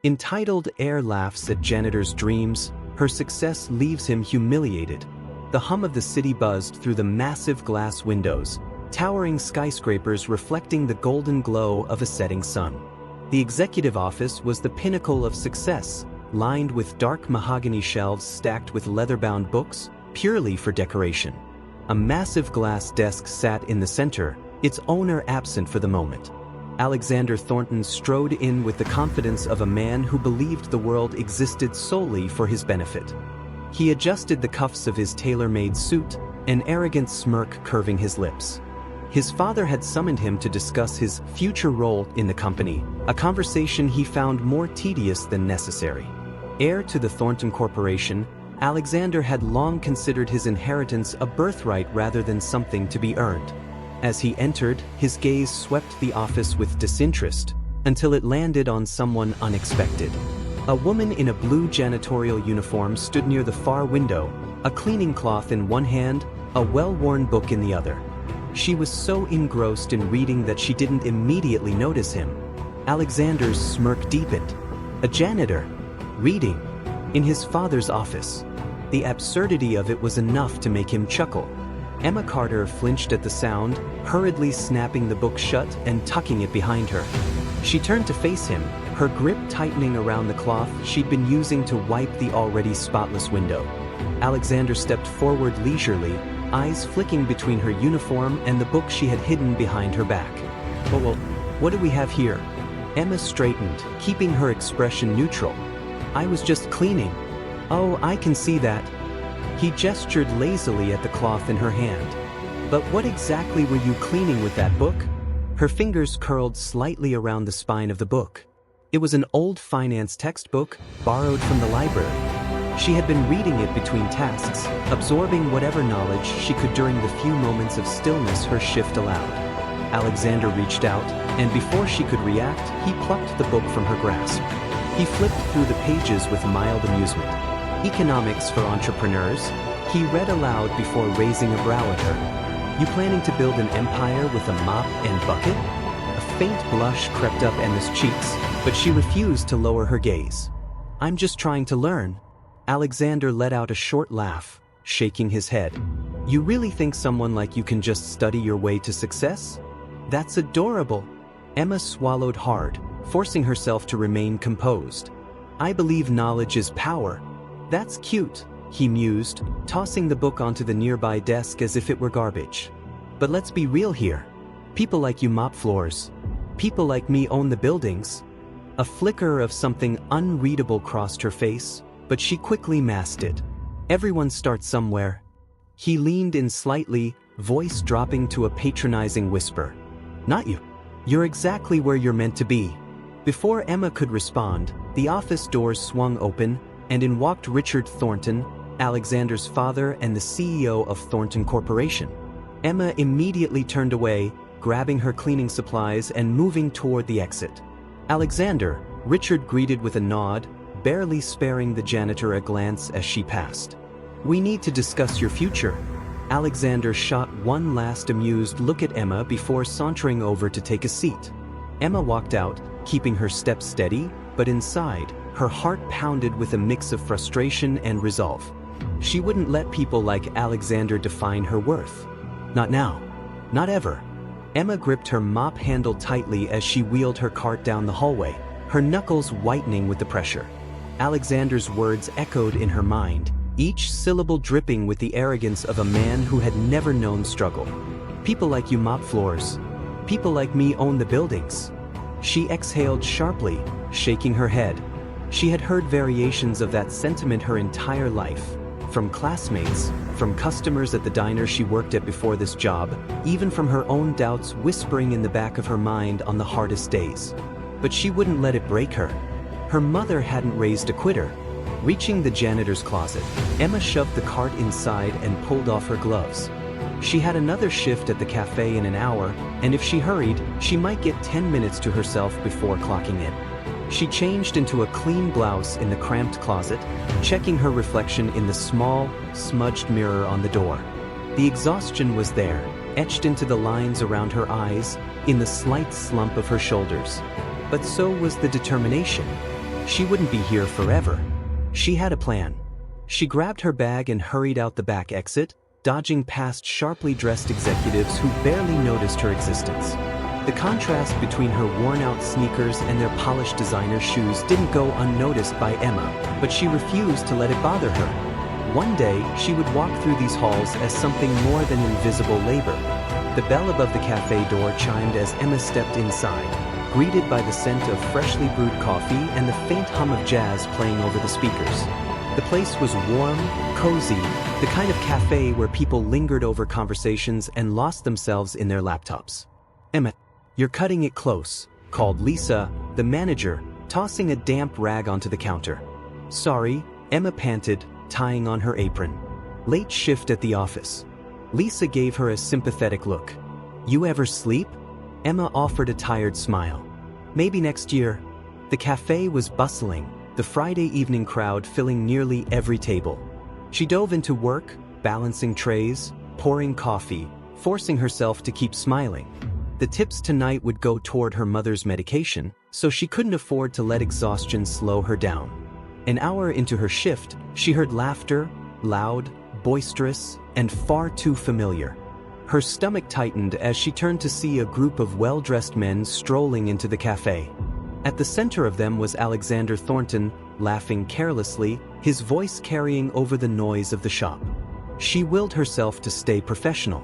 Entitled Heir laughs at Janitor's dreams, her success leaves him humiliated. The hum of the city buzzed through the massive glass windows, towering skyscrapers reflecting the golden glow of a setting sun. The executive office was the pinnacle of success, lined with dark mahogany shelves stacked with leather-bound books, purely for decoration. A massive glass desk sat in the center, its owner absent for the moment. Alexander Thornton strode in with the confidence of a man who believed the world existed solely for his benefit. He adjusted the cuffs of his tailor-made suit, an arrogant smirk curving his lips. His father had summoned him to discuss his future role in the company, a conversation he found more tedious than necessary. Heir to the Thornton Corporation, Alexander had long considered his inheritance a birthright rather than something to be earned. As he entered, his gaze swept the office with disinterest, until it landed on someone unexpected. A woman in a blue janitorial uniform stood near the far window, a cleaning cloth in one hand, a well-worn book in the other. She was so engrossed in reading that she didn't immediately notice him. Alexander's smirk deepened. A janitor, reading, in his father's office. The absurdity of it was enough to make him chuckle. Emma Carter flinched at the sound, hurriedly snapping the book shut and tucking it behind her. She turned to face him, her grip tightening around the cloth she'd been using to wipe the already spotless window. Alexander stepped forward leisurely, eyes flicking between her uniform and the book she had hidden behind her back. Well, what do we have here? Emma straightened, keeping her expression neutral. I was just cleaning. Oh, I can see that. He gestured lazily at the cloth in her hand. But what exactly were you cleaning with that book? Her fingers curled slightly around the spine of the book. It was an old finance textbook, borrowed from the library. She had been reading it between tasks, absorbing whatever knowledge she could during the few moments of stillness her shift allowed. Alexander reached out, and before she could react, he plucked the book from her grasp. He flipped through the pages with mild amusement. Economics for Entrepreneurs, he read aloud before raising a brow at her. You planning to build an empire with a mop and bucket? A faint blush crept up Emma's cheeks, but she refused to lower her gaze. I'm just trying to learn. Alexander let out a short laugh, shaking his head. You really think someone like you can just study your way to success? That's adorable. Emma swallowed hard, forcing herself to remain composed. I believe knowledge is power. That's cute, he mused, tossing the book onto the nearby desk as if it were garbage. But let's be real here. People like you mop floors. People like me own the buildings. A flicker of something unreadable crossed her face, but she quickly masked it. Everyone starts somewhere. He leaned in slightly, voice dropping to a patronizing whisper. Not you. You're exactly where you're meant to be. Before Emma could respond, the office doors swung open, and in walked Richard Thornton, Alexander's father and the CEO of Thornton Corporation. Emma immediately turned away, grabbing her cleaning supplies and moving toward the exit. Alexander, Richard greeted with a nod, barely sparing the janitor a glance as she passed. We need to discuss your future. Alexander shot one last amused look at Emma before sauntering over to take a seat. Emma walked out, keeping her steps steady, but inside, her heart pounded with a mix of frustration and resolve. She wouldn't let people like Alexander define her worth. Not now. Not ever. Emma gripped her mop handle tightly as she wheeled her cart down the hallway, her knuckles whitening with the pressure. Alexander's words echoed in her mind, each syllable dripping with the arrogance of a man who had never known struggle. People like you mop floors. People like me own the buildings. She exhaled sharply, shaking her head. She had heard variations of that sentiment her entire life, from classmates, from customers at the diner she worked at before this job, even from her own doubts whispering in the back of her mind on the hardest days. But she wouldn't let it break her. Her mother hadn't raised a quitter. Reaching the janitor's closet, Emma shoved the cart inside and pulled off her gloves. She had another shift at the cafe in an hour, and if she hurried, she might get 10 minutes to herself before clocking in. She changed into a clean blouse in the cramped closet, checking her reflection in the small, smudged mirror on the door. The exhaustion was there, etched into the lines around her eyes, in the slight slump of her shoulders. But so was the determination. She wouldn't be here forever. She had a plan. She grabbed her bag and hurried out the back exit, dodging past sharply dressed executives who barely noticed her existence. The contrast between her worn-out sneakers and their polished designer shoes didn't go unnoticed by Emma, but she refused to let it bother her. One day, she would walk through these halls as something more than invisible labor. The bell above the cafe door chimed as Emma stepped inside, greeted by the scent of freshly brewed coffee and the faint hum of jazz playing over the speakers. The place was warm, cozy, the kind of cafe where people lingered over conversations and lost themselves in their laptops. "Emma, you're cutting it close," called Lisa, the manager, tossing a damp rag onto the counter. "Sorry," Emma panted, tying on her apron. "Late shift at the office." Lisa gave her a sympathetic look. "You ever sleep?" Emma offered a tired smile. "Maybe next year." The cafe was bustling, the Friday evening crowd filling nearly every table. She dove into work, balancing trays, pouring coffee, forcing herself to keep smiling. The tips tonight would go toward her mother's medication, so she couldn't afford to let exhaustion slow her down. An hour into her shift, she heard laughter, loud, boisterous, and far too familiar. Her stomach tightened as she turned to see a group of well-dressed men strolling into the cafe. At the center of them was Alexander Thornton, laughing carelessly, his voice carrying over the noise of the shop. She willed herself to stay professional.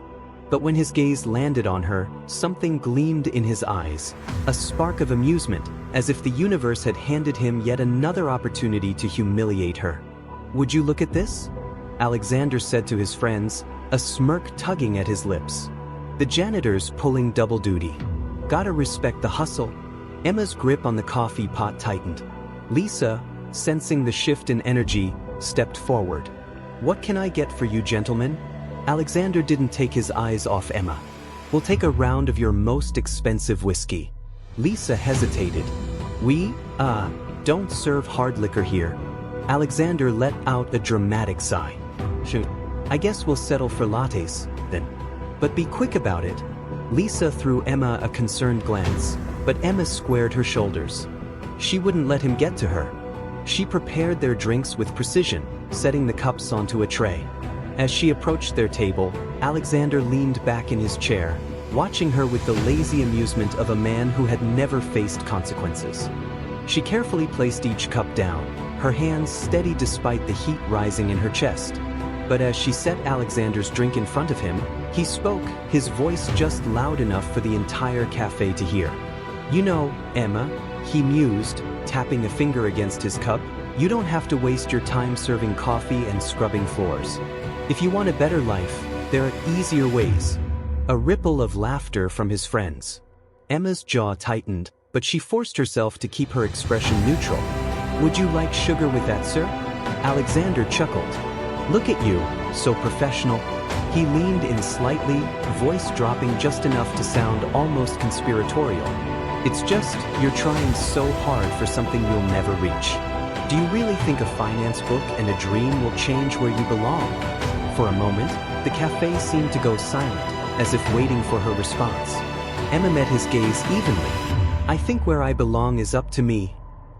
But when his gaze landed on her, something gleamed in his eyes, a spark of amusement, as if the universe had handed him yet another opportunity to humiliate her. "Would you look at this?" Alexander said to his friends, a smirk tugging at his lips. "The janitor's pulling double duty. Gotta respect the hustle." Emma's grip on the coffee pot tightened. Lisa, sensing the shift in energy, stepped forward. "What can I get for you, gentlemen?" Alexander didn't take his eyes off Emma. "We'll take a round of your most expensive whiskey." Lisa hesitated. "We, don't serve hard liquor here." Alexander let out a dramatic sigh. "Shoot, I guess we'll settle for lattes, then. But be quick about it." Lisa threw Emma a concerned glance, but Emma squared her shoulders. She wouldn't let him get to her. She prepared their drinks with precision, setting the cups onto a tray. As she approached their table, Alexander leaned back in his chair, watching her with the lazy amusement of a man who had never faced consequences. She carefully placed each cup down, her hands steady despite the heat rising in her chest. But as she set Alexander's drink in front of him, he spoke, his voice just loud enough for the entire cafe to hear. "You know, Emma," he mused, tapping a finger against his cup, "you don't have to waste your time serving coffee and scrubbing floors. If you want a better life, there are easier ways." A ripple of laughter from his friends. Emma's jaw tightened, but she forced herself to keep her expression neutral. "Would you like sugar with that, sir?" Alexander chuckled. "Look at you, so professional." He leaned in slightly, voice dropping just enough to sound almost conspiratorial. "It's just, you're trying so hard for something you'll never reach. Do you really think a finance book and a dream will change where you belong?" For a moment, the cafe seemed to go silent, as if waiting for her response. Emma met his gaze evenly. "I think where I belong is up to me."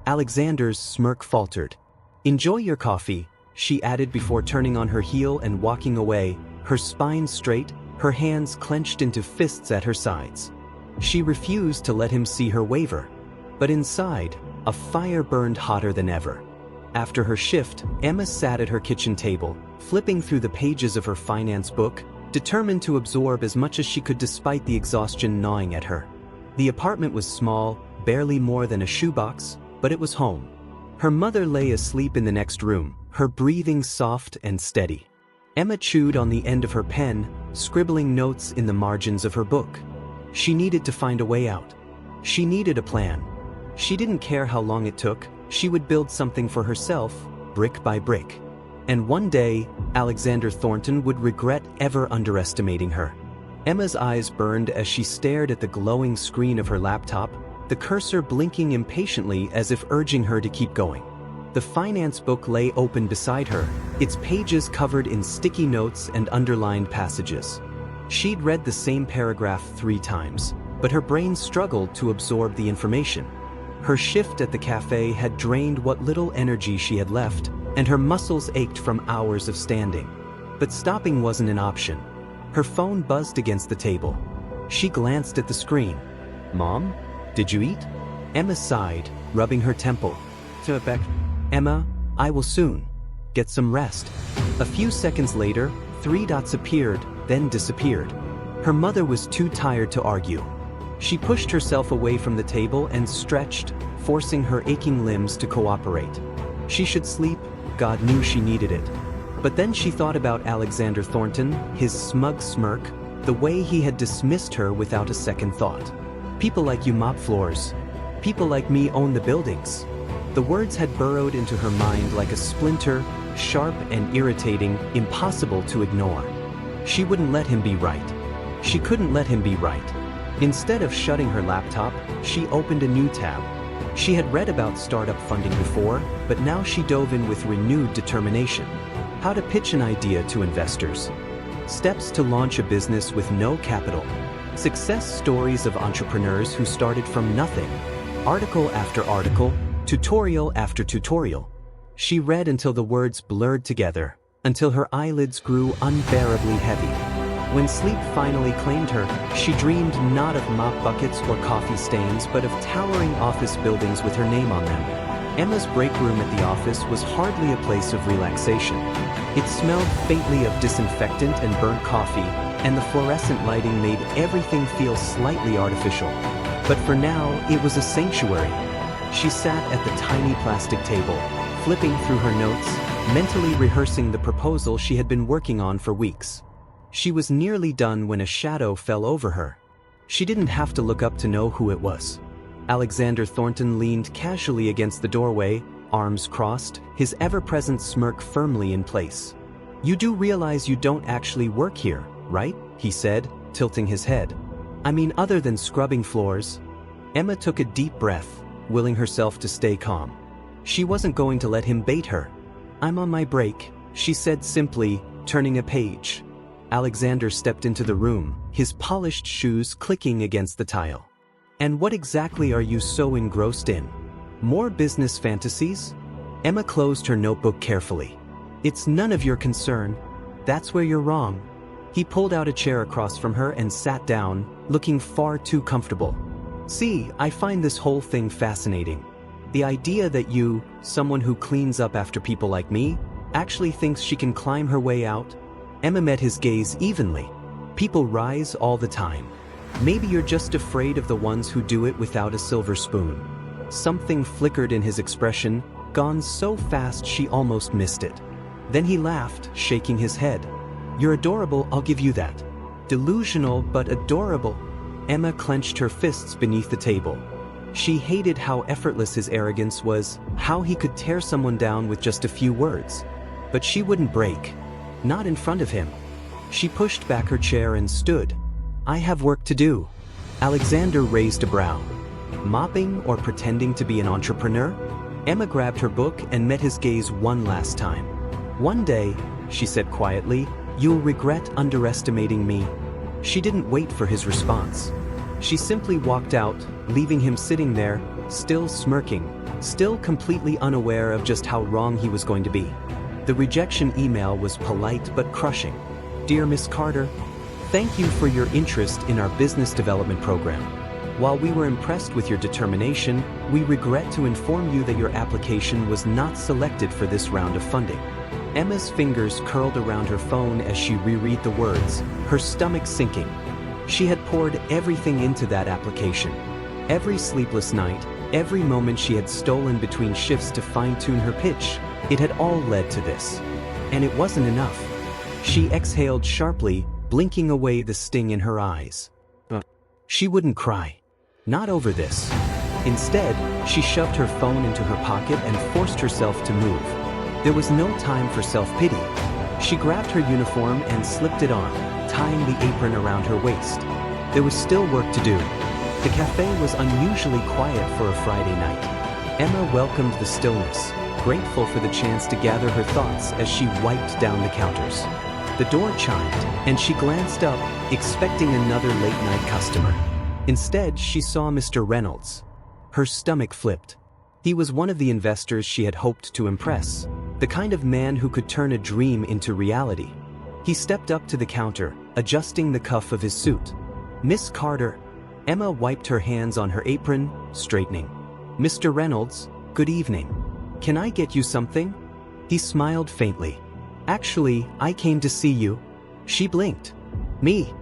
Alexander's smirk faltered. "Enjoy your coffee," she added before turning on her heel and walking away, her spine straight, her hands clenched into fists at her sides. She refused to let him see her waver. But inside, a fire burned hotter than ever. After her shift, Emma sat at her kitchen table, flipping through the pages of her finance book, determined to absorb as much as she could despite the exhaustion gnawing at her. The apartment was small, barely more than a shoebox, but it was home. Her mother lay asleep in the next room, her breathing soft and steady. Emma chewed on the end of her pen, scribbling notes in the margins of her book. She needed to find a way out. She needed a plan. She didn't care how long it took, she would build something for herself, brick by brick. And one day, Alexander Thornton would regret ever underestimating her. Emma's eyes burned as she stared at the glowing screen of her laptop, the cursor blinking impatiently as if urging her to keep going. The finance book lay open beside her, its pages covered in sticky notes and underlined passages. She'd read the same paragraph 3 times, but her brain struggled to absorb the information. Her shift at the cafe had drained what little energy she had left, and her muscles ached from hours of standing. But stopping wasn't an option. Her phone buzzed against the table. She glanced at the screen. "Mom? Did you eat?" Emma sighed, rubbing her temple. "Emma, I will soon. Get some rest." A few seconds later, 3 dots appeared, then disappeared. Her mother was too tired to argue. She pushed herself away from the table and stretched, forcing her aching limbs to cooperate. She should sleep, God knew she needed it. But then she thought about Alexander Thornton, his smug smirk, the way he had dismissed her without a second thought. "People like you mop floors. People like me own the buildings." The words had burrowed into her mind like a splinter, sharp and irritating, impossible to ignore. She wouldn't let him be right. She couldn't let him be right. Instead of shutting her laptop, she opened a new tab. She had read about startup funding before, but now she dove in with renewed determination. How to pitch an idea to investors. Steps to launch a business with no capital. Success stories of entrepreneurs who started from nothing. Article after article, tutorial after tutorial. She read until the words blurred together, until her eyelids grew unbearably heavy. When sleep finally claimed her, she dreamed not of mop buckets or coffee stains but of towering office buildings with her name on them. Emma's break room at the office was hardly a place of relaxation. It smelled faintly of disinfectant and burnt coffee, and the fluorescent lighting made everything feel slightly artificial. But for now, it was a sanctuary. She sat at the tiny plastic table, flipping through her notes, mentally rehearsing the proposal she had been working on for weeks. She was nearly done when a shadow fell over her. She didn't have to look up to know who it was. Alexander Thornton leaned casually against the doorway, arms crossed, his ever-present smirk firmly in place. "You do realize you don't actually work here, right?" he said, tilting his head. "I mean, other than scrubbing floors." Emma took a deep breath, willing herself to stay calm. She wasn't going to let him bait her. "I'm on my break," she said simply, turning a page. Alexander stepped into the room, his polished shoes clicking against the tile. "And what exactly are you so engrossed in? More business fantasies?" Emma closed her notebook carefully. "It's none of your concern. That's where you're wrong." He pulled out a chair across from her and sat down, looking far too comfortable. "See, I find this whole thing fascinating. The idea that you, someone who cleans up after people like me, actually thinks she can climb her way out." Emma met his gaze evenly. "People rise all the time. Maybe you're just afraid of the ones who do it without a silver spoon." Something flickered in his expression, gone so fast she almost missed it. Then he laughed, shaking his head. "You're adorable, I'll give you that. Delusional but adorable." Emma clenched her fists beneath the table. She hated how effortless his arrogance was, how he could tear someone down with just a few words. But she wouldn't break. Not in front of him. She pushed back her chair and stood. "I have work to do." Alexander raised a brow. Mopping or pretending to be an entrepreneur? Emma grabbed her book and met his gaze one last time. "One day," she said quietly, "you'll regret underestimating me." She didn't wait for his response. She simply walked out, leaving him sitting there, still smirking, still completely unaware of just how wrong he was going to be. The rejection email was polite but crushing. "Dear Miss Carter, thank you for your interest in our business development program. While we were impressed with your determination, we regret to inform you that your application was not selected for this round of funding." Emma's fingers curled around her phone as she reread the words, her stomach sinking. She had poured everything into that application. Every sleepless night, every moment she had stolen between shifts to fine-tune her pitch, it had all led to this. And it wasn't enough. She exhaled sharply, blinking away the sting in her eyes. She wouldn't cry. Not over this. Instead, she shoved her phone into her pocket and forced herself to move. There was no time for self-pity. She grabbed her uniform and slipped it on, tying the apron around her waist. There was still work to do. The cafe was unusually quiet for a Friday night. Emma welcomed the stillness, grateful for the chance to gather her thoughts as she wiped down the counters. The door chimed, and she glanced up, expecting another late-night customer. Instead, she saw Mr. Reynolds. Her stomach flipped. He was one of the investors she had hoped to impress, the kind of man who could turn a dream into reality. He stepped up to the counter, adjusting the cuff of his suit. "Miss Carter." Emma wiped her hands on her apron, straightening. "Mr. Reynolds, good evening. Can I get you something?" He smiled faintly. "Actually, I came to see you." She blinked. "Me?"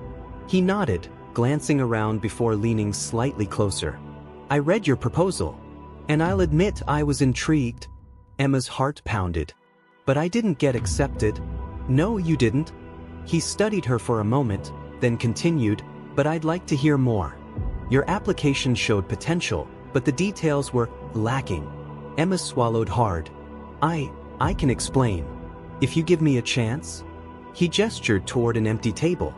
He nodded, glancing around before leaning slightly closer. "I read your proposal, and I'll admit I was intrigued." Emma's heart pounded. "But I didn't get accepted." "No, you didn't." He studied her for a moment, then continued, "But I'd like to hear more. Your application showed potential, but the details were lacking." Emma swallowed hard. I can explain. If you give me a chance." He gestured toward an empty table.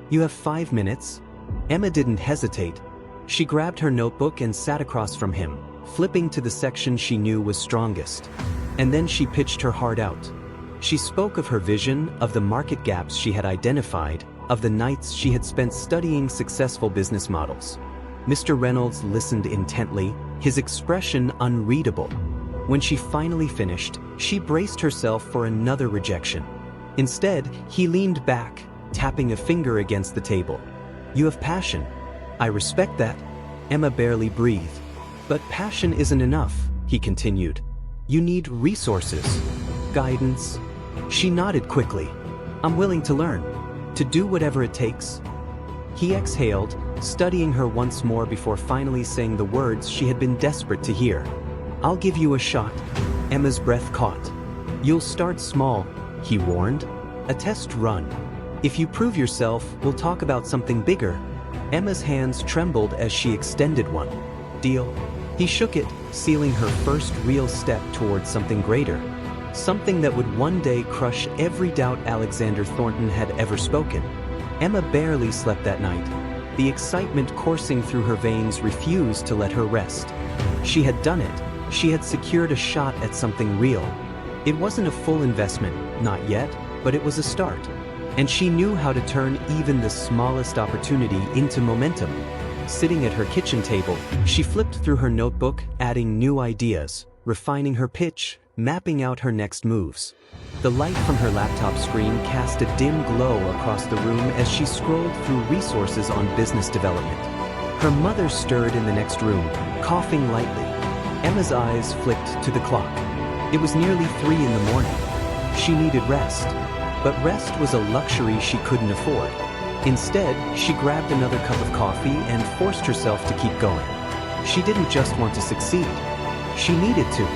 "You have 5 minutes." Emma didn't hesitate. She grabbed her notebook and sat across from him, flipping to the section she knew was strongest. And then she pitched her heart out. She spoke of her vision, of the market gaps she had identified, of the nights she had spent studying successful business models. Mr. Reynolds listened intently, his expression unreadable. When she finally finished, she braced herself for another rejection. Instead, he leaned back, tapping a finger against the table. "You have passion. I respect that." Emma barely breathed. "But passion isn't enough," he continued. "You need resources, guidance." She nodded quickly. "I'm willing to learn, to do whatever it takes." He exhaled, studying her once more before finally saying the words she had been desperate to hear. "I'll give you a shot." Emma's breath caught. "You'll start small," he warned. "A test run. If you prove yourself, we'll talk about something bigger." Emma's hands trembled as she extended one. "Deal?" He shook it, sealing her first real step towards something greater. Something that would one day crush every doubt Alexander Thornton had ever spoken. Emma barely slept that night. The excitement coursing through her veins refused to let her rest. She had done it. She had secured a shot at something real. It wasn't a full investment, not yet, but it was a start. And she knew how to turn even the smallest opportunity into momentum. Sitting at her kitchen table, she flipped through her notebook, adding new ideas, refining her pitch, mapping out her next moves. The light from her laptop screen cast a dim glow across the room as she scrolled through resources on business development. Her mother stirred in the next room, coughing lightly. Emma's eyes flicked to the clock. It was nearly 3 in the morning. She needed rest. But rest was a luxury she couldn't afford. Instead, she grabbed another cup of coffee and forced herself to keep going. She didn't just want to succeed. She needed to.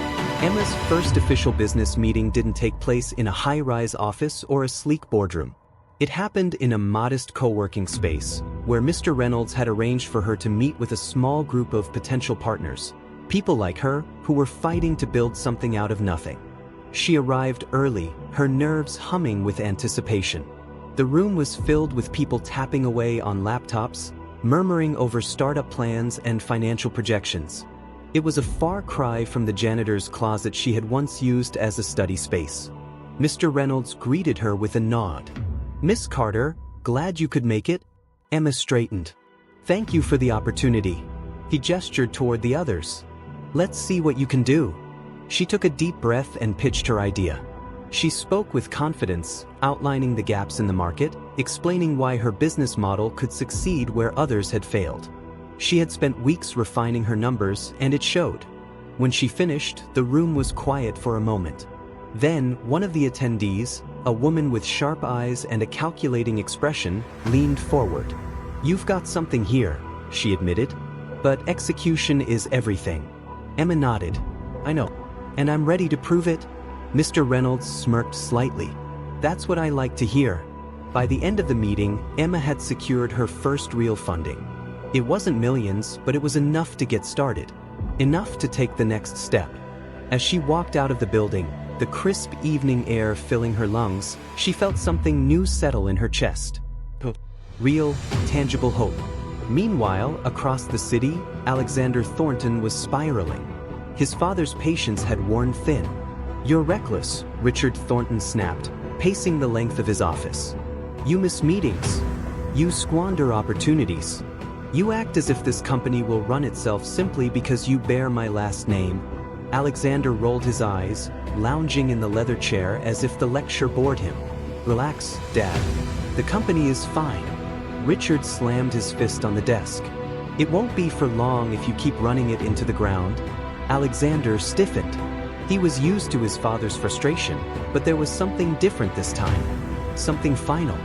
Emma's first official business meeting didn't take place in a high-rise office or a sleek boardroom. It happened in a modest co-working space, where Mr. Reynolds had arranged for her to meet with a small group of potential partners, people like her who were fighting to build something out of nothing. She arrived early, her nerves humming with anticipation. The room was filled with people tapping away on laptops, murmuring over startup plans and financial projections. It was a far cry from the janitor's closet she had once used as a study space. Mr. Reynolds greeted her with a nod. "Miss Carter, glad you could make it." Emma straightened. "Thank you for the opportunity." He gestured toward the others. "Let's see what you can do." She took a deep breath and pitched her idea. She spoke with confidence, outlining the gaps in the market, explaining why her business model could succeed where others had failed. She had spent weeks refining her numbers, and it showed. When she finished, the room was quiet for a moment. Then, one of the attendees, a woman with sharp eyes and a calculating expression, leaned forward. "You've got something here," she admitted. "But execution is everything." Emma nodded. "I know. And I'm ready to prove it." Mr. Reynolds smirked slightly. "That's what I like to hear." By the end of the meeting, Emma had secured her first real funding. It wasn't millions, but it was enough to get started. Enough to take the next step. As she walked out of the building, the crisp evening air filling her lungs, she felt something new settle in her chest. Real, tangible hope. Meanwhile, across the city, Alexander Thornton was spiraling. His father's patience had worn thin. "You're reckless," Richard Thornton snapped, pacing the length of his office. "You miss meetings. You squander opportunities. You act as if this company will run itself simply because you bear my last name. Alexander rolled his eyes, lounging in the leather chair as if the lecture bored him. Relax, Dad. The company is fine. Richard slammed his fist on the desk. It won't be for long if you keep running it into the ground. Alexander stiffened. He was used to his father's frustration, but there was something different this time. Something final.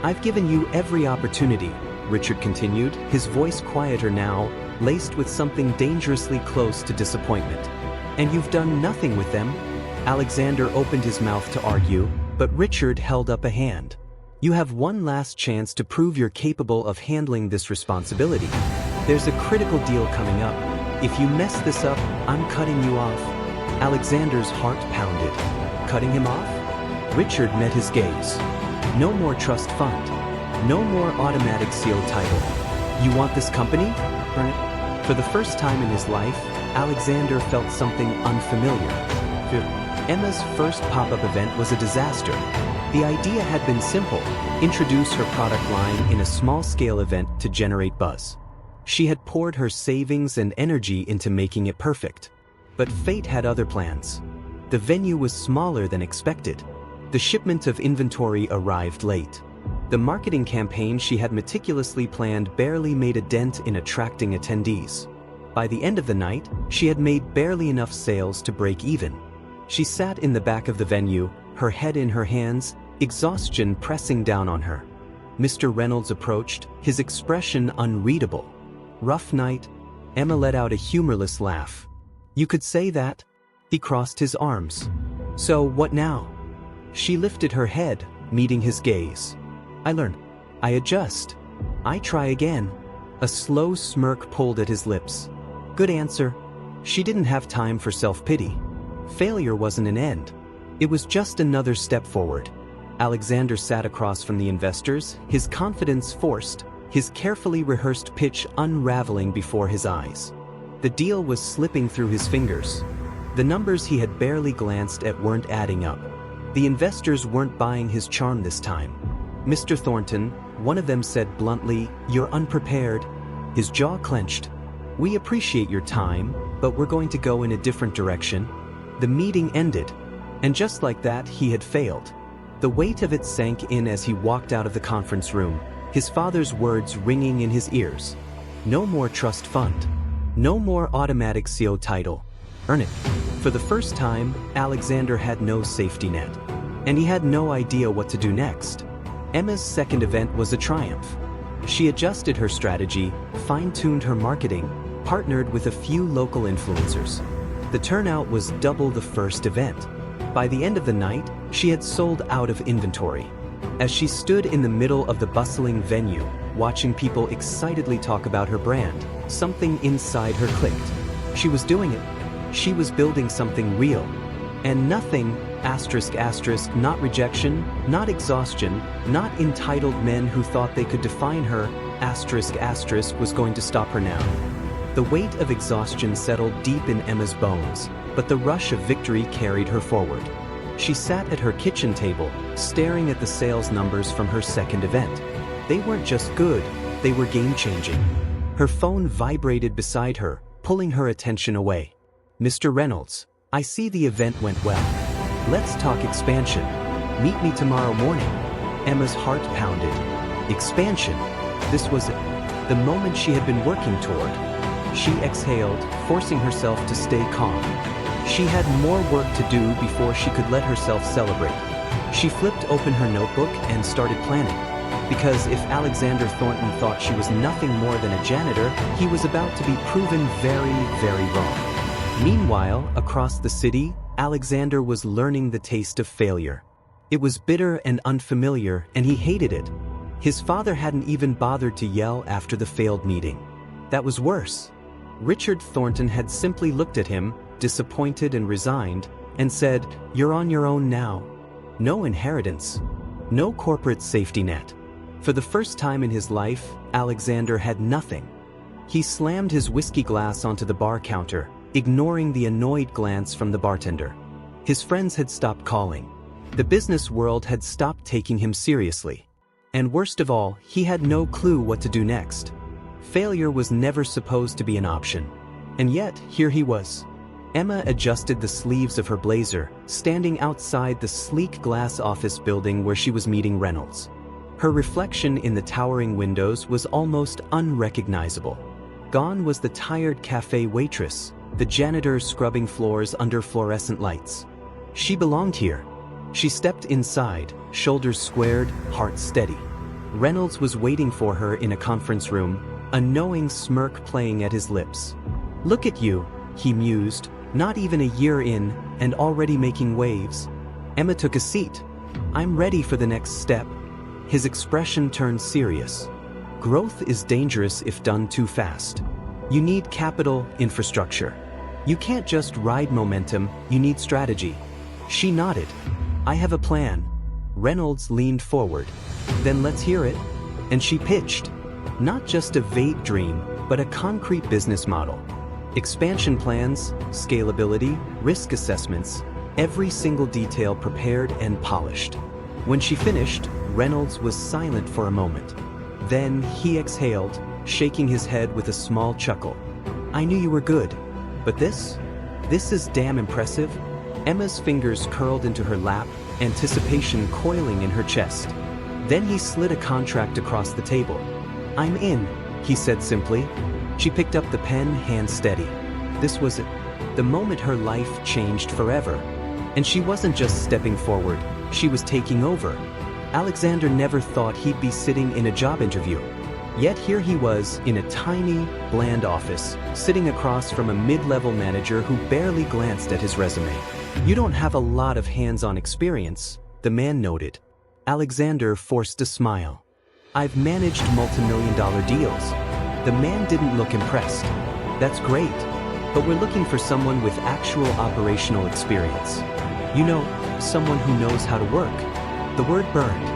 I've given you every opportunity, Richard continued, his voice quieter now, laced with something dangerously close to disappointment. And you've done nothing with them? Alexander opened his mouth to argue, but Richard held up a hand. You have one last chance to prove you're capable of handling this responsibility. There's a critical deal coming up. If you mess this up, I'm cutting you off. Alexander's heart pounded. Cutting him off? Richard met his gaze. No more trust fund. No more automatic sealed title. You want this company? For the first time in his life, Alexander felt something unfamiliar. Emma's first pop-up event was a disaster. The idea had been simple: introduce her product line in a small-scale event to generate buzz. She had poured her savings and energy into making it perfect. But fate had other plans. The venue was smaller than expected. The shipment of inventory arrived late. The marketing campaign she had meticulously planned barely made a dent in attracting attendees. By the end of the night, she had made barely enough sales to break even. She sat in the back of the venue, her head in her hands, exhaustion pressing down on her. Mr. Reynolds approached, his expression unreadable. Rough night? Emma let out a humorless laugh. You could say that. He crossed his arms. So what now? She lifted her head, meeting his gaze. I learn. I adjust. I try again. A slow smirk pulled at his lips. Good answer. She didn't have time for self-pity. Failure wasn't an end. It was just another step forward. Alexander sat across from the investors, his confidence forced, his carefully rehearsed pitch unraveling before his eyes. The deal was slipping through his fingers. The numbers he had barely glanced at weren't adding up. The investors weren't buying his charm this time. Mr. Thornton, one of them said bluntly, "You're unprepared." His jaw clenched. "We appreciate your time, but we're going to go in a different direction." The meeting ended. And just like that, he had failed. The weight of it sank in as he walked out of the conference room, his father's words ringing in his ears. No more trust fund. No more automatic CO title. Earn it. For the first time, Alexander had no safety net. And he had no idea what to do next. Emma's second event was a triumph. She adjusted her strategy, fine-tuned her marketing, partnered with a few local influencers. The turnout was double the first event. By the end of the night, she had sold out of inventory. As she stood in the middle of the bustling venue, watching people excitedly talk about her brand, something inside her clicked. She was doing it. She was building something real. And nothing, not rejection, not exhaustion, not entitled men who thought they could define her, was going to stop her now. The weight of exhaustion settled deep in Emma's bones, but the rush of victory carried her forward. She sat at her kitchen table, staring at the sales numbers from her second event. They weren't just good, they were game-changing. Her phone vibrated beside her, pulling her attention away. Mr. Reynolds, I see the event went well. Let's talk expansion. Meet me tomorrow morning. Emma's heart pounded. Expansion. This was it. The moment she had been working toward. She exhaled, forcing herself to stay calm. She had more work to do before she could let herself celebrate. She flipped open her notebook and started planning. Because if Alexander Thornton thought she was nothing more than a janitor, he was about to be proven very, very wrong. Meanwhile, across the city, Alexander was learning the taste of failure. It was bitter and unfamiliar, and he hated it. His father hadn't even bothered to yell after the failed meeting. That was worse. Richard Thornton had simply looked at him, disappointed and resigned, and said, "You're on your own now." No inheritance. No corporate safety net. For the first time in his life, Alexander had nothing. He slammed his whiskey glass onto the bar counter, ignoring the annoyed glance from the bartender. His friends had stopped calling. The business world had stopped taking him seriously. And worst of all, he had no clue what to do next. Failure was never supposed to be an option. And yet, here he was. Emma adjusted the sleeves of her blazer, standing outside the sleek glass office building where she was meeting Reynolds. Her reflection in the towering windows was almost unrecognizable. Gone was the tired cafe waitress, the janitor scrubbing floors under fluorescent lights. She belonged here. She stepped inside, shoulders squared, heart steady. Reynolds was waiting for her in a conference room, a knowing smirk playing at his lips. "Look at you," he mused, "not even a year in, and already making waves." Emma took a seat. "I'm ready for the next step." His expression turned serious. Growth is dangerous if done too fast. You need capital, infrastructure. You can't just ride momentum, you need strategy. She nodded. "I have a plan." Reynolds leaned forward. "Then let's hear it." And she pitched. Not just a vague dream, but a concrete business model. Expansion plans, scalability, risk assessments, every single detail prepared and polished. When she finished, Reynolds was silent for a moment. Then he exhaled, shaking his head with a small chuckle. "I knew you were good. But this is damn impressive." Emma's fingers curled into her lap, anticipation coiling in her chest. Then he slid a contract across the table. "I'm in," he said simply. She picked up the pen, hand steady. This was it. The moment her life changed forever. And she wasn't just stepping forward, she was taking over. Alexander never thought he'd be sitting in a job interview. Yet here he was, in a tiny, bland office, sitting across from a mid-level manager who barely glanced at his resume. "You don't have a lot of hands-on experience," the man noted. Alexander forced a smile. "I've managed multi-million-dollar deals." The man didn't look impressed. "That's great, but we're looking for someone with actual operational experience. You know, someone who knows how to work." The word burned,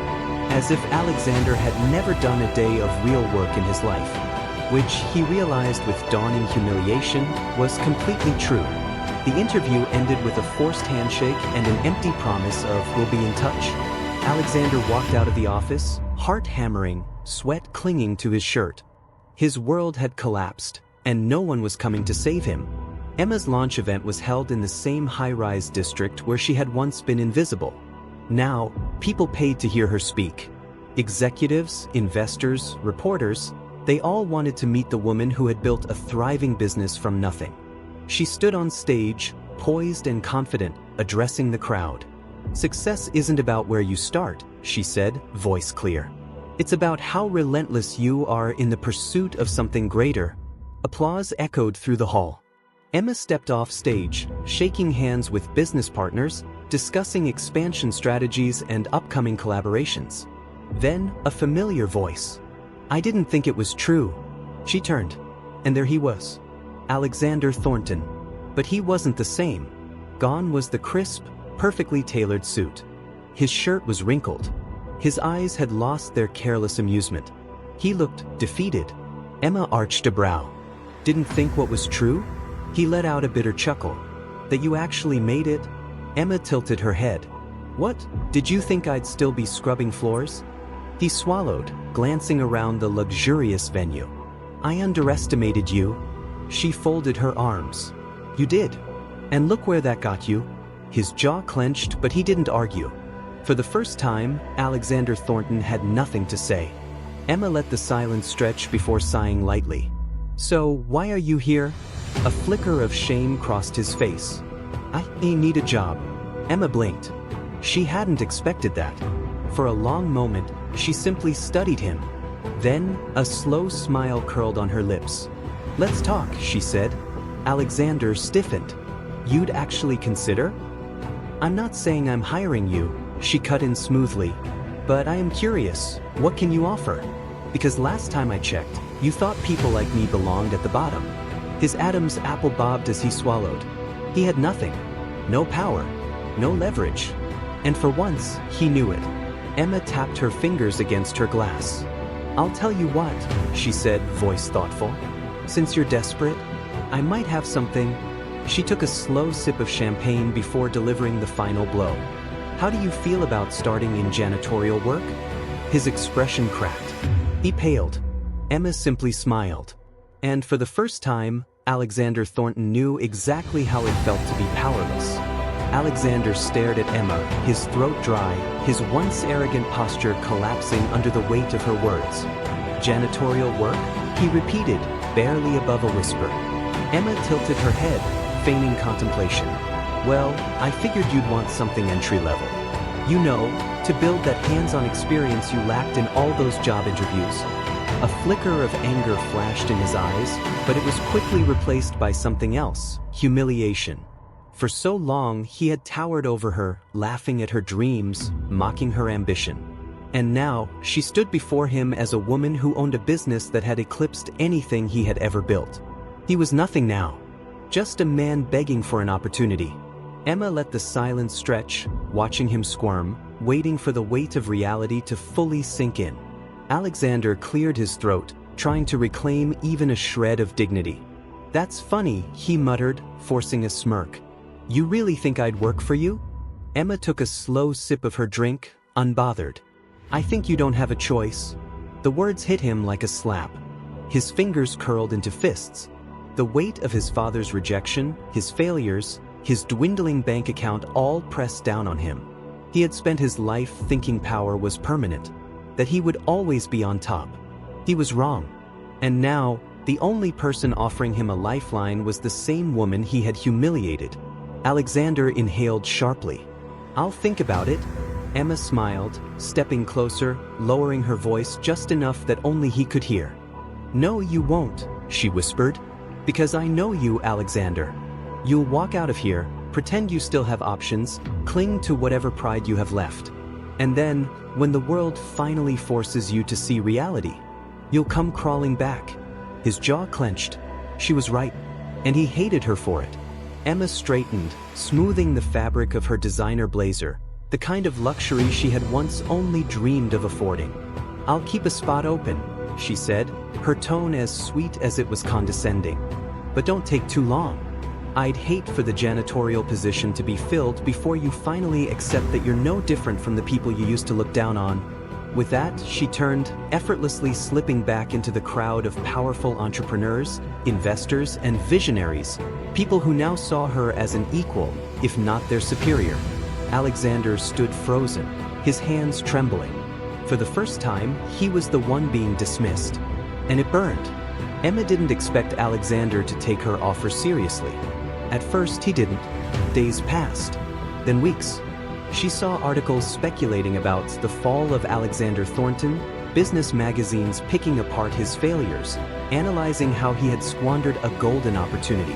as if Alexander had never done a day of real work in his life, which he realized with dawning humiliation was completely true. The interview ended with a forced handshake and an empty promise of "we'll be in touch." Alexander walked out of the office, heart hammering, sweat clinging to his shirt. His world had collapsed, and no one was coming to save him. Emma's launch event was held in the same high-rise district where she had once been invisible. Now, people paid to hear her speak. Executives, investors, reporters, they all wanted to meet the woman who had built a thriving business from nothing. She stood on stage, poised and confident, addressing the crowd. "Success isn't about where you start," she said, voice clear. "It's about how relentless you are in the pursuit of something greater." Applause echoed through the hall. Emma stepped off stage, shaking hands with business partners, discussing expansion strategies and upcoming collaborations. Then, a familiar voice. "I didn't think it was true." She turned, and there he was. Alexander Thornton. But he wasn't the same. Gone was the crisp, perfectly tailored suit. His shirt was wrinkled. His eyes had lost their careless amusement. He looked defeated. Emma arched a brow. "Didn't think what was true?" He let out a bitter chuckle. "That you actually made it?" Emma tilted her head. "What, did you think I'd still be scrubbing floors?" He swallowed, glancing around the luxurious venue. "I underestimated you." She folded her arms. "You did. And look where that got you." His jaw clenched, but he didn't argue. For the first time, Alexander Thornton had nothing to say. Emma let the silence stretch before sighing lightly. "So, why are you here?" A flicker of shame crossed his face. "I need a job." Emma blinked. She hadn't expected that. For a long moment, she simply studied him. Then, a slow smile curled on her lips. "Let's talk," she said. Alexander stiffened. "You'd actually consider?" "I'm not saying I'm hiring you," she cut in smoothly. "But I am curious, what can you offer? Because last time I checked, you thought people like me belonged at the bottom." His Adam's apple bobbed as he swallowed. He had nothing. No power. No leverage. And for once, he knew it. Emma tapped her fingers against her glass. "I'll tell you what," she said, voice thoughtful. "Since you're desperate, I might have something." She took a slow sip of champagne before delivering the final blow. "How do you feel about starting in janitorial work?" His expression cracked. He paled. Emma simply smiled. And for the first time, Alexander Thornton knew exactly how it felt to be powerless. Alexander stared at Emma, his throat dry, his once arrogant posture collapsing under the weight of her words. Janitorial work? He repeated, barely above a whisper. Emma tilted her head, feigning contemplation. Well, I figured you'd want something entry-level. You know, to build that hands-on experience you lacked in all those job interviews. A flicker of anger flashed in his eyes, but it was quickly replaced by something else, humiliation. For so long, he had towered over her, laughing at her dreams, mocking her ambition. And now, she stood before him as a woman who owned a business that had eclipsed anything he had ever built. He was nothing now. Just a man begging for an opportunity. Emma let the silence stretch, watching him squirm, waiting for the weight of reality to fully sink in. Alexander cleared his throat, trying to reclaim even a shred of dignity. That's funny, he muttered, forcing a smirk. You really think I'd work for you? Emma took a slow sip of her drink, unbothered. I think you don't have a choice. The words hit him like a slap. His fingers curled into fists. The weight of his father's rejection, his failures, his dwindling bank account all pressed down on him. He had spent his life thinking power was permanent, that he would always be on top. He was wrong. And now, the only person offering him a lifeline was the same woman he had humiliated. Alexander inhaled sharply. I'll think about it. Emma smiled, stepping closer, lowering her voice just enough that only he could hear. No, you won't, she whispered. Because I know you, Alexander. You'll walk out of here, pretend you still have options, cling to whatever pride you have left. And then, when the world finally forces you to see reality, you'll come crawling back. His jaw clenched. She was right, and he hated her for it. Emma straightened, smoothing the fabric of her designer blazer, the kind of luxury she had once only dreamed of affording. I'll keep a spot open, she said, her tone as sweet as it was condescending. But don't take too long. I'd hate for the janitorial position to be filled before you finally accept that you're no different from the people you used to look down on. With that, she turned, effortlessly slipping back into the crowd of powerful entrepreneurs, investors, and visionaries, people who now saw her as an equal, if not their superior. Alexander stood frozen, his hands trembling. For the first time, he was the one being dismissed. And it burned. Emma didn't expect Alexander to take her offer seriously. At first, he didn't. Days passed. Then weeks. She saw articles speculating about the fall of Alexander Thornton, business magazines picking apart his failures, analyzing how he had squandered a golden opportunity.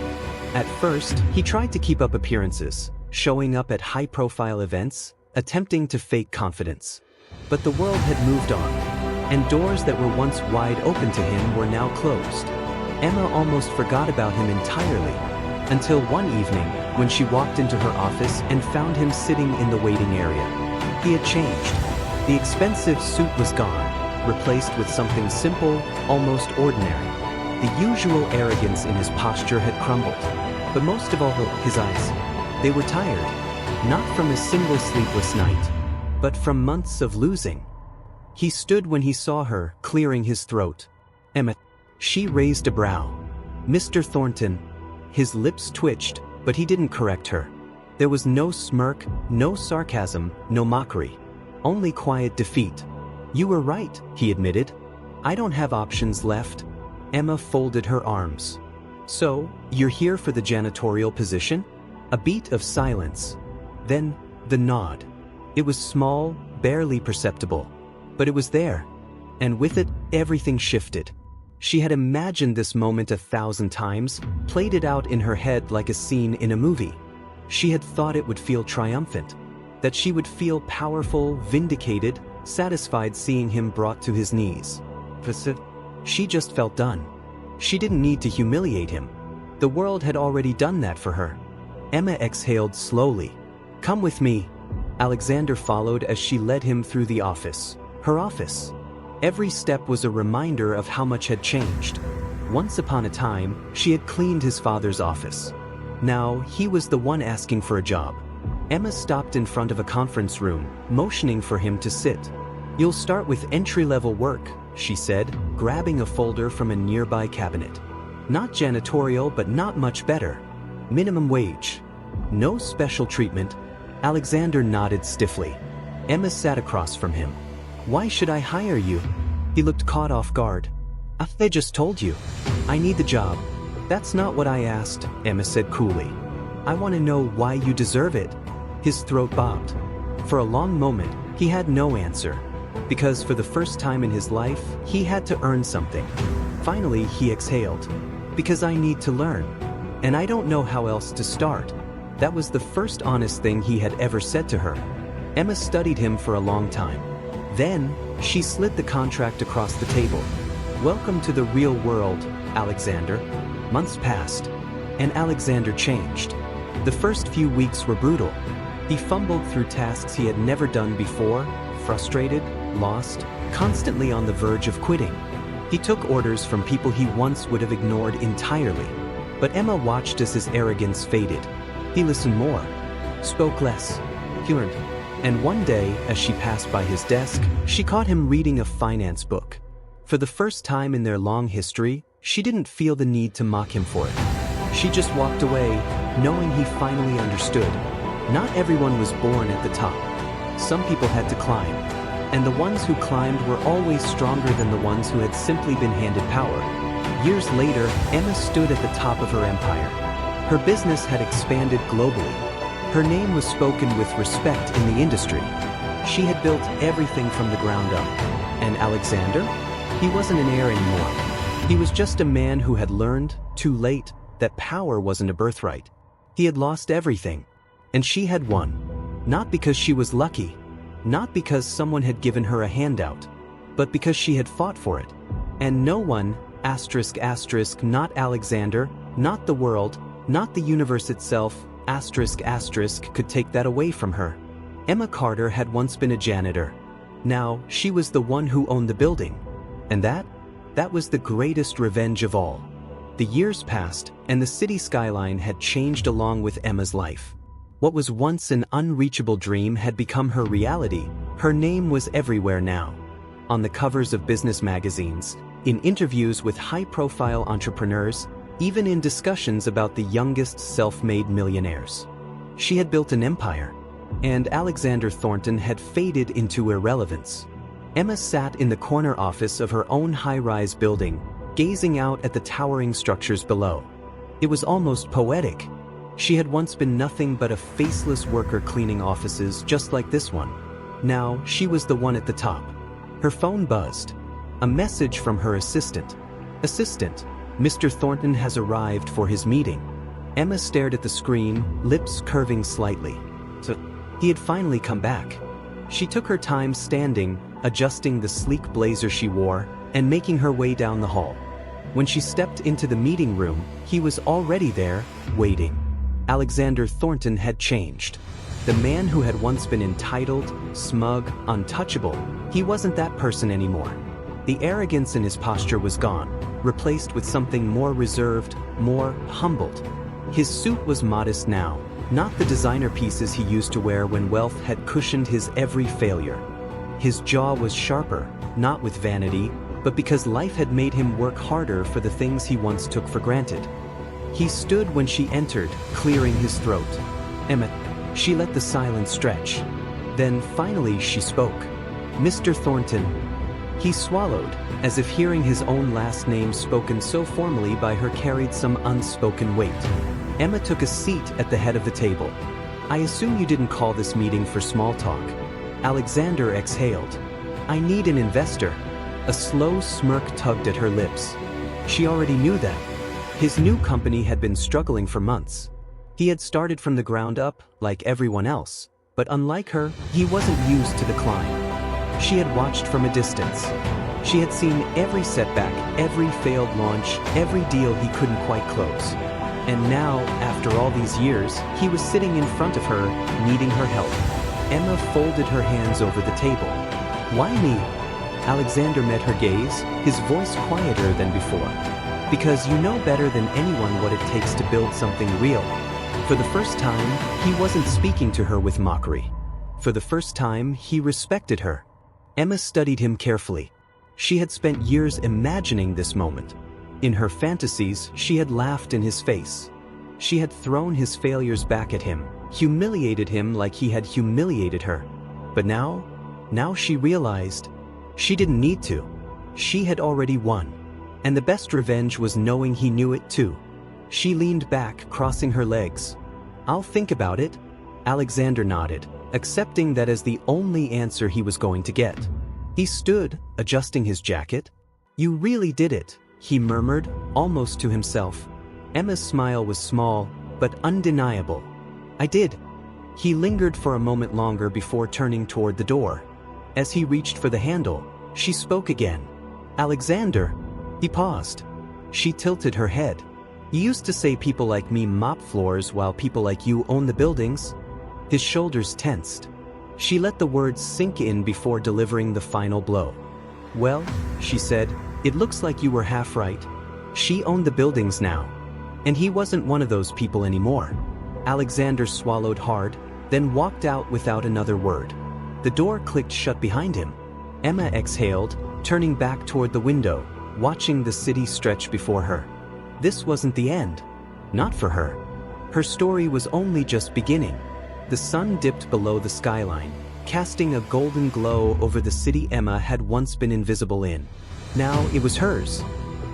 At first, he tried to keep up appearances, showing up at high-profile events, attempting to fake confidence. But the world had moved on, and doors that were once wide open to him were now closed. Emma almost forgot about him entirely, until one evening, when she walked into her office and found him sitting in the waiting area. He had changed. The expensive suit was gone, replaced with something simple, almost ordinary. The usual arrogance in his posture had crumbled, but most of all, his eyes. They were tired, not from a single sleepless night, but from months of losing. He stood when he saw her, clearing his throat. Emma. She raised a brow. Mr. Thornton. His lips twitched, but he didn't correct her. There was no smirk, no sarcasm, no mockery. Only quiet defeat. You were right, he admitted. I don't have options left. Emma folded her arms. So, you're here for the janitorial position? A beat of silence. Then, the nod. It was small, barely perceptible. But it was there. And with it, everything shifted. She had imagined this moment 1,000 times, played it out in her head like a scene in a movie. She had thought it would feel triumphant, that she would feel powerful, vindicated, satisfied seeing him brought to his knees. But she just felt done. She didn't need to humiliate him. The world had already done that for her. Emma exhaled slowly. Come with me. Alexander followed as she led him through the office. Her office. Every step was a reminder of how much had changed. Once upon a time, she had cleaned his father's office. Now, he was the one asking for a job. Emma stopped in front of a conference room, motioning for him to sit. You'll start with entry-level work, she said, grabbing a folder from a nearby cabinet. Not janitorial, but not much better. Minimum wage. No special treatment. Alexander nodded stiffly. Emma sat across from him. Why should I hire you? He looked caught off guard. I just told you. I need the job. That's not what I asked, Emma said coolly. I want to know why you deserve it. His throat bobbed. For a long moment, he had no answer. Because for the first time in his life, he had to earn something. Finally, he exhaled. Because I need to learn. And I don't know how else to start. That was the first honest thing he had ever said to her. Emma studied him for a long time. Then, she slid the contract across the table. Welcome to the real world, Alexander. Months passed, and Alexander changed. The first few weeks were brutal. He fumbled through tasks he had never done before, frustrated, lost, constantly on the verge of quitting. He took orders from people he once would have ignored entirely. But Emma watched as his arrogance faded. He listened more, spoke less, learned. And one day, as she passed by his desk, she caught him reading a finance book. For the first time in their long history, she didn't feel the need to mock him for it. She just walked away, knowing he finally understood. Not everyone was born at the top. Some people had to climb. And the ones who climbed were always stronger than the ones who had simply been handed power. Years later, Emma stood at the top of her empire. Her business had expanded globally. Her name was spoken with respect in the industry. She had built everything from the ground up. And Alexander? He wasn't an heir anymore. He was just a man who had learned, too late, that power wasn't a birthright. He had lost everything. And she had won. Not because she was lucky. Not because someone had given her a handout. But because she had fought for it. And no one, not Alexander, not the world, not the universe itself, could take that away from her. Emma Carter had once been a janitor. Now, she was the one who owned the building. And that was the greatest revenge of all. The years passed, and the city skyline had changed along with Emma's life. What was once an unreachable dream had become her reality. Her name was everywhere now. On the covers of business magazines, in interviews with high-profile entrepreneurs, even in discussions about the youngest self-made millionaires. She had built an empire, and Alexander Thornton had faded into irrelevance. Emma sat in the corner office of her own high-rise building, gazing out at the towering structures below. It was almost poetic. She had once been nothing but a faceless worker cleaning offices just like this one. Now, she was the one at the top. Her phone buzzed. A message from her assistant. Assistant, Mr. Thornton has arrived for his meeting. Emma stared at the screen, lips curving slightly. So, he had finally come back. She took her time standing, adjusting the sleek blazer she wore, and making her way down the hall. When she stepped into the meeting room, he was already there, waiting. Alexander Thornton had changed. The man who had once been entitled, smug, untouchable, he wasn't that person anymore. The arrogance in his posture was gone, replaced with something more reserved, more humbled. His suit was modest now, not the designer pieces he used to wear when wealth had cushioned his every failure. His jaw was sharper, not with vanity, but because life had made him work harder for the things he once took for granted. He stood when she entered, clearing his throat. Emma, she let the silence stretch. Then finally she spoke. Mr. Thornton. He swallowed, as if hearing his own last name spoken so formally by her carried some unspoken weight. Emma took a seat at the head of the table. I assume you didn't call this meeting for small talk. Alexander exhaled. I need an investor. A slow smirk tugged at her lips. She already knew that. His new company had been struggling for months. He had started from the ground up, like everyone else, but unlike her, he wasn't used to the climb. She had watched from a distance. She had seen every setback, every failed launch, every deal he couldn't quite close. And now, after all these years, he was sitting in front of her, needing her help. Emma folded her hands over the table. Why me? Alexander met her gaze, his voice quieter than before. Because you know better than anyone what it takes to build something real. For the first time, he wasn't speaking to her with mockery. For the first time, he respected her. Emma studied him carefully. She had spent years imagining this moment. In her fantasies, she had laughed in his face. She had thrown his failures back at him, humiliated him like he had humiliated her. But now she realized she didn't need to. She had already won. And the best revenge was knowing he knew it too. She leaned back, crossing her legs. "I'll think about it." Alexander nodded, accepting that as the only answer he was going to get. He stood, adjusting his jacket. "You really did it," he murmured, almost to himself. Emma's smile was small, but undeniable. "I did." He lingered for a moment longer before turning toward the door. As he reached for the handle, she spoke again. "Alexander." He paused. She tilted her head. "You used to say people like me mop floors while people like you own the buildings." His shoulders tensed. She let the words sink in before delivering the final blow. "Well," she said, "it looks like you were half right. She owned the buildings now. And he wasn't one of those people anymore." Alexander swallowed hard, then walked out without another word. The door clicked shut behind him. Emma exhaled, turning back toward the window, watching the city stretch before her. This wasn't the end. Not for her. Her story was only just beginning. The sun dipped below the skyline, casting a golden glow over the city Emma had once been invisible in. Now it was hers.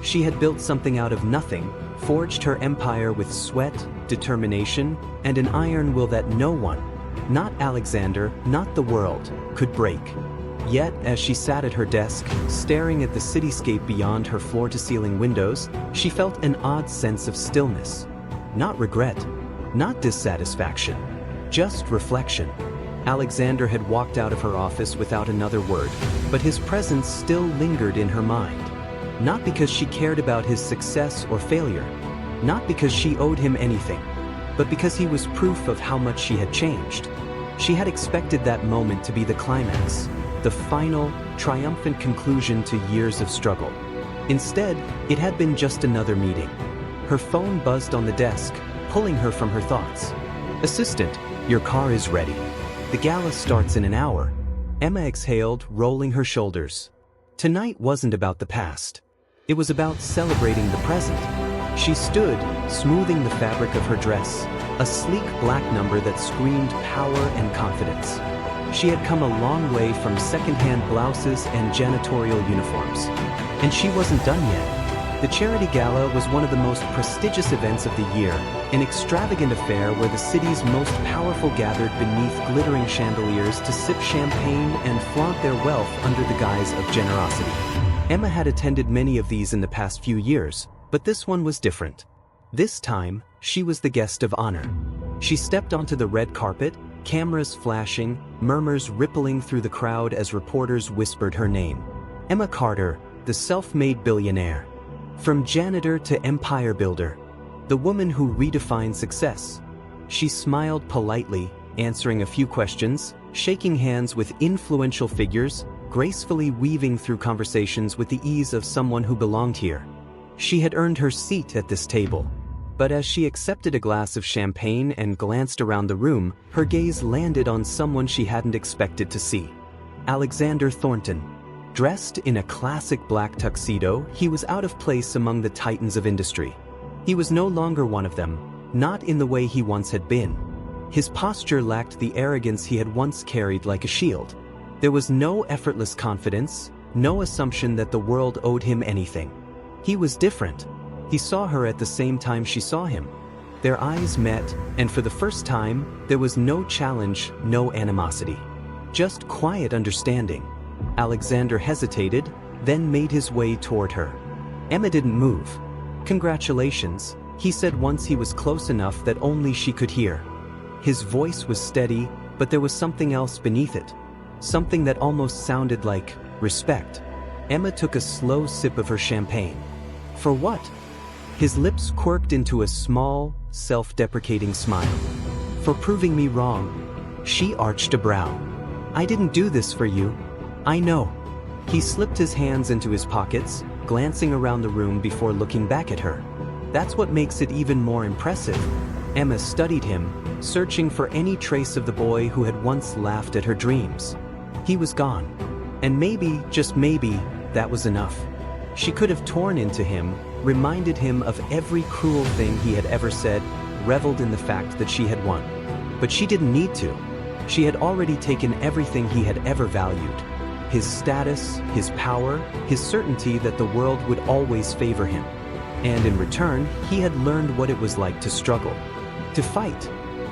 She had built something out of nothing, forged her empire with sweat, determination, and an iron will that no one, not Alexander, not the world, could break. Yet, as she sat at her desk, staring at the cityscape beyond her floor-to-ceiling windows, she felt an odd sense of stillness. Not regret, not dissatisfaction, just reflection. Alexander had walked out of her office without another word, but his presence still lingered in her mind. Not because she cared about his success or failure, not because she owed him anything, but because he was proof of how much she had changed. She had expected that moment to be the climax, the final, triumphant conclusion to years of struggle. Instead, it had been just another meeting. Her phone buzzed on the desk, pulling her from her thoughts. "Assistant, your car is ready. The gala starts in an hour." Emma exhaled, rolling her shoulders. Tonight wasn't about the past. It was about celebrating the present. She stood, smoothing the fabric of her dress, a sleek black number that screamed power and confidence. She had come a long way from second-hand blouses and janitorial uniforms. And she wasn't done yet. The charity gala was one of the most prestigious events of the year, an extravagant affair where the city's most powerful gathered beneath glittering chandeliers to sip champagne and flaunt their wealth under the guise of generosity. Emma had attended many of these in the past few years, but this one was different. This time, she was the guest of honor. She stepped onto the red carpet, cameras flashing, murmurs rippling through the crowd as reporters whispered her name. Emma Carter, the self-made billionaire. From janitor to empire builder. The woman who redefined success. She smiled politely, answering a few questions, shaking hands with influential figures, gracefully weaving through conversations with the ease of someone who belonged here. She had earned her seat at this table. But as she accepted a glass of champagne and glanced around the room, her gaze landed on someone she hadn't expected to see. Alexander Thornton. Dressed in a classic black tuxedo, he was out of place among the titans of industry. He was no longer one of them, not in the way he once had been. His posture lacked the arrogance he had once carried like a shield. There was no effortless confidence, no assumption that the world owed him anything. He was different. He saw her at the same time she saw him. Their eyes met, and for the first time, there was no challenge, no animosity. Just quiet understanding. Alexander hesitated, then made his way toward her. Emma didn't move. "Congratulations," he said once he was close enough that only she could hear. His voice was steady, but there was something else beneath it. Something that almost sounded like respect. Emma took a slow sip of her champagne. "For what?" His lips quirked into a small, self-deprecating smile. "For proving me wrong." She arched a brow. "I didn't do this for you. I know." He slipped his hands into his pockets, glancing around the room before looking back at her. "That's what makes it even more impressive." Emma studied him, searching for any trace of the boy who had once laughed at her dreams. He was gone. And maybe, just maybe, that was enough. She could have torn into him, reminded him of every cruel thing he had ever said, reveled in the fact that she had won. But she didn't need to. She had already taken everything he had ever valued. His status, his power, his certainty that the world would always favor him. And in return, he had learned what it was like to struggle, to fight,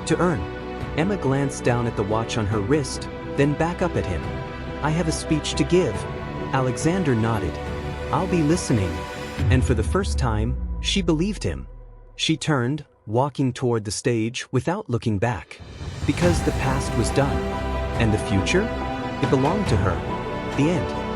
to earn. Emma glanced down at the watch on her wrist, then back up at him. "I have a speech to give." Alexander nodded. "I'll be listening." And for the first time, she believed him. She turned, walking toward the stage without looking back. Because the past was done. And the future? It belonged to her. The end.